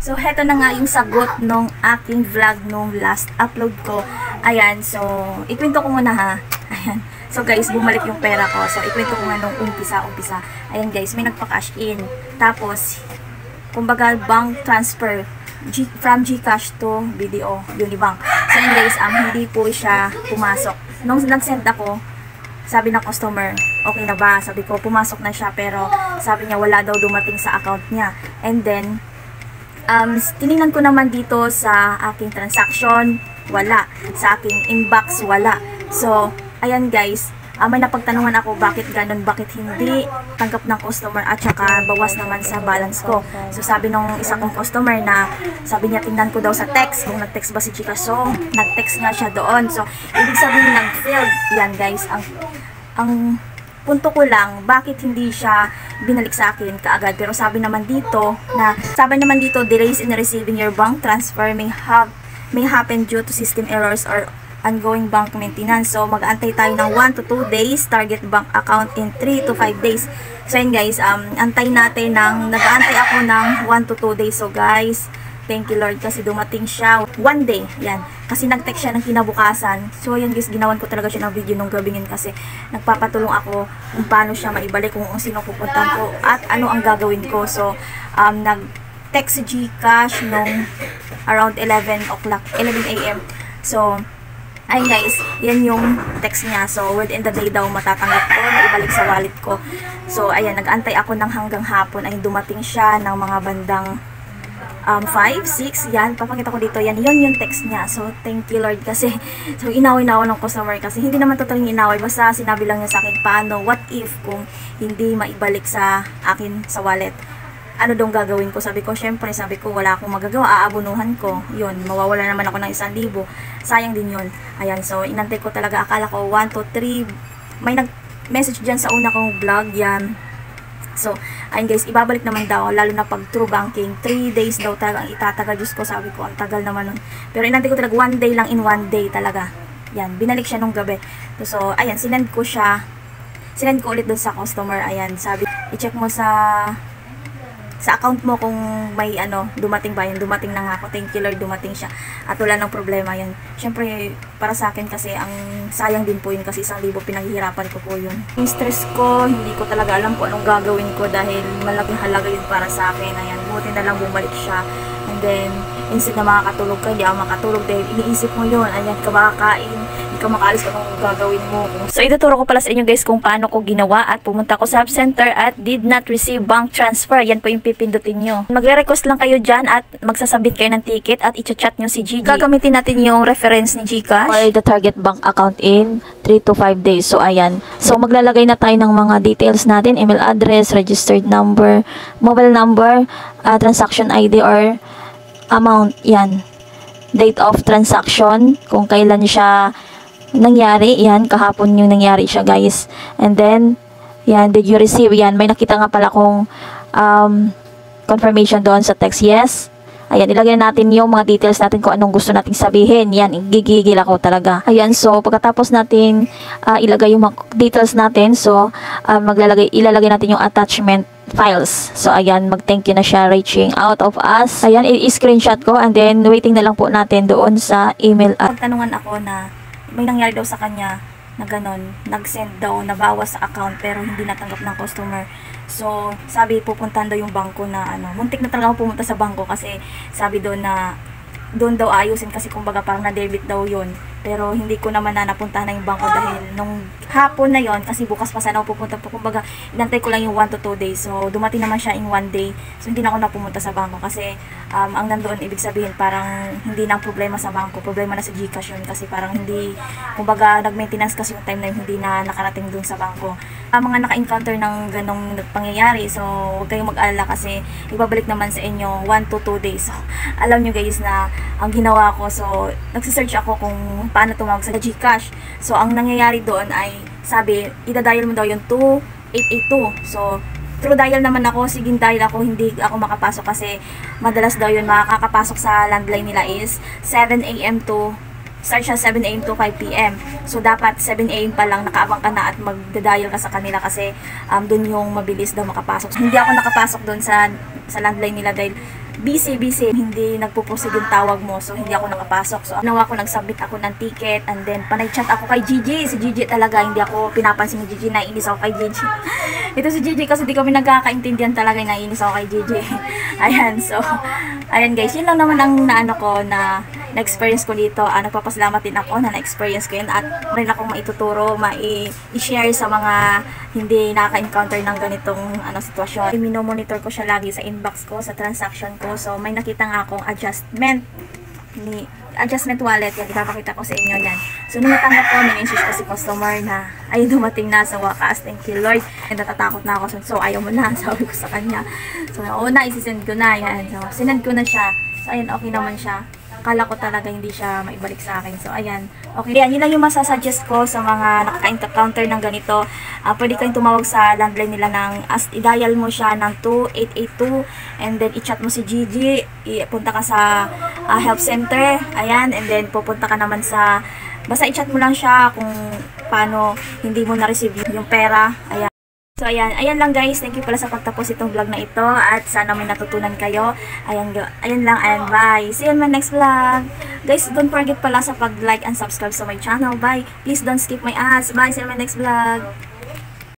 So, heto na nga yung sagot nung aking vlog nung last upload ko. Ayan, so, ikwento ko muna ha. Ayan. So, guys, bumalik yung pera ko. So, ikwento ko nga nung umpisa. Ayan, guys, may nagpa-cash in. Tapos, kumbaga, bank transfer from GCash to BDO Unibank. So, ayan, guys, hindi po siya pumasok. Nung nag-send ako, sabi ng customer, okay na ba? Sabi ko, pumasok na siya, pero sabi niya, wala daw dumating sa account niya. And then, tinignan ko naman dito sa aking transaction, wala. Sa aking inbox, wala. So, ayan guys, may napagtanungan ako bakit ganun, bakit hindi tanggap ng customer at saka bawas naman sa balance ko. So, sabi nung isa kong customer na, sabi niya, tingnan ko daw sa text, kung nag-text ba si Chika. So, nag-text nga siya doon. So, ibig sabihin nag-failed. Yan guys, ang punto ko lang, bakit hindi siya binalik sa akin kaagad. Pero sabi naman dito, delays in receiving your bank transfer may happen due to system errors or ongoing bank maintenance. So, mag-antay tayo ng 1 to 2 days, target bank account in 3 to 5 days. So, yun guys, antay natin nag-aantay ako ng 1 to 2 days. So, guys, thank you Lord kasi dumating siya 1 day. Yan. Kasi nag-text siya ng kinabukasan. So, yan guys, ginawan ko talaga siya ng video nung gabingin kasi nagpapatulong ako kung paano siya maibalik, kung sino pupuntahan ko at ano ang gagawin ko. So, nag-text si GCash nung around 11 a.m. So, ayun guys, yan yung text niya. So, within the day daw matatanggap ko, maibalik sa wallet ko. So, ayan, nag-antay ako ng hanggang hapon. Ay, dumating siya ng mga bandang 5, 6, yan, papakita ko dito, yan, yun yung text niya. So, thank you Lord kasi, so, inaway na ako ng customer kasi hindi naman totaling inaway, basta sinabi lang niya sa akin, paano, what if, kung hindi maibalik sa akin sa wallet, ano dong gagawin ko? Sabi ko, syempre, wala akong magagawa, aabunuhan ko, yun, mawawala naman ako ng 1,000, sayang din yun. Ayan, so, inantay ko talaga, akala ko, 1, 2, 3, may nag-message dyan sa una kong vlog, yan. So, ayun guys, ibabalik naman daw, lalo na pag true banking, 3 days daw talaga ang itatagal. Diyos ko, sabi ko, ang tagal naman nun. Pero inantay ko talaga 1 day lang, in 1 day talaga. Yan, binalik siya nung gabi. So, ayan, sinend ko ulit dun sa customer. Ayan, sabi, i-check mo sa account mo kung may dumating ba yun. Dumating na nga ako, thank you Lord, dumating siya at wala nang problema yun. Syempre para sa akin kasi ang sayang din po yun kasi 1,000 pinaghihirapan ko po yun. Yung stress ko, hindi ko talaga alam po anong gagawin ko dahil malaking halaga yun para sa akin. Ayan, buti na lang bumalik siya. And then instead na makakatulog ka, hindi ako makatulog dahil iniisip mo yun. Ayan, ka makakain, hindi ka makaalis kung anong gagawin mo. So, ituturo ko pala sa inyo guys kung paano ko ginawa at pumunta ko sa center at did not receive bank transfer. Yan po yung pipindutin nyo. Magre-request lang kayo dyan at magsasabit kayo ng ticket at i-chat nyo si GG. Gagamitin natin yung reference ni GCash or the target bank account in 3 to 5 days. So, ayan. So, maglalagay na tayo ng mga details natin. Email address, registered number, mobile number, transaction ID or amount. Yan. Date of transaction. Kung kailan siya nangyari. Yan. Kahapon yung nangyari siya guys. And then, yan. Did you receive? Yan. May nakita nga pala kung confirmation doon sa text. Yes. Ayan, ilagay natin yung mga details natin kung anong gusto nating sabihin. Yan, gigigil ako talaga. Ayan, so pagkatapos natin ilagay yung mga details natin, so ilalagay natin yung attachment files. So ayan, mag-thank you na siya, reaching out of us. Ayan, i-screenshot ko and then waiting na lang po natin doon sa email. Pagtanungan ako na may nangyari daw sa kanya na ganon, nag-send daw, nabawas sa account pero hindi natanggap ng customer. So, sabi pupuntahan daw yung bangko na muntik na talaga ako pumunta sa bangko kasi sabi doon na doon daw ayusin kasi kumbaga parang na-debit daw yun. Pero hindi ko naman na napuntahan na yung bangko dahil nung hapon na yon kasi bukas pa sana ako pupunta po. Kumbaga, inantay ko lang yung 1 to 2 days. So, dumating naman siya in 1 day. So, hindi na ako napumunta sa bangko kasi ang nandoon, ibig sabihin, parang hindi na problema sa bangko. Problema na sa GCash yun kasi parang hindi, kumbaga, nag-maintenance kasi yung time na yun, hindi na nakarating dun sa bangko. Mga naka-encounter ng ganong pangyayari, so, huwag kayong mag-alala kasi ibabalik naman sa inyo 1 to 2 days. So, alam nyo guys na ang ginawa ko, so, nagsisearch ako kung paano tumawag sa GCash. So, ang nangyayari doon ay, sabi, idadial mo daw yung 2882. So, through dial naman ako, sige dial ako, hindi ako makapasok kasi madalas daw yun, makakapasok sa landline nila is 7 AM to start siya 7 AM to 5 PM. So, dapat 7 AM pa lang nakaabang ka na at magdadial ka sa kanila kasi doon yung mabilis daw makapasok. So, hindi ako nakapasok doon sa landline nila dahil busy, hindi nagpo-proceed yung tawag mo, so hindi ako nakapasok. So nawa ko, nagsubmit ako ng ticket, and then panay-chat ako kay Gigi. Si Gigi talaga, hindi ako pinapansin ni Gigi, naiinis ako kay Gigi. Ito si Gigi kasi di kami nagkakaintindihan talaga, naiinis ako kay Gigi. Ayan, so, ayan guys, yun lang naman ang naano ko na na-experience ko dito. Nagpapasalamat din ako na na-experience ko yun at rin akong maituturo, i-share sa mga hindi nakaka-encounter ng ganitong sitwasyon. Minomonitor ko siya lagi sa inbox ko, sa transaction ko. So, may nakita nga akong adjustment wallet. Yan, ipapakita ko sa inyo yan. So, nung natanggap ko, min-insist ko si customer na ay dumating na sa wakas. Thank you, Lord. And natatakot na ako. So, ayaw mo na. Sabi ko sa kanya. So, una, isisend ko na. Yan. So, sinend ko na siya. So, ayan, okay naman siya. Akala ko talaga hindi siya maibalik sa akin. So, ayan. Okay. Ayan, yun lang yung masasuggest ko sa mga nakaka-encounter ng ganito. Pwede kayong tumawag sa landline nila ng, i-dial mo siya ng 2882 and then i-chat mo si Gigi. Punta ka sa help center. Ayan. And then, pupunta ka naman sa, basta i-chat mo lang siya kung paano hindi mo na-receive yung pera. Ayan. So, ayan lang guys. Thank you pala sa pagtapos itong vlog na ito. At sana may natutunan kayo. Ayan lang. And bye. See you in my next vlog. Guys, don't forget pala sa pag-like and subscribe sa my channel. Bye. Please don't skip my ads. Bye. See you in my next vlog.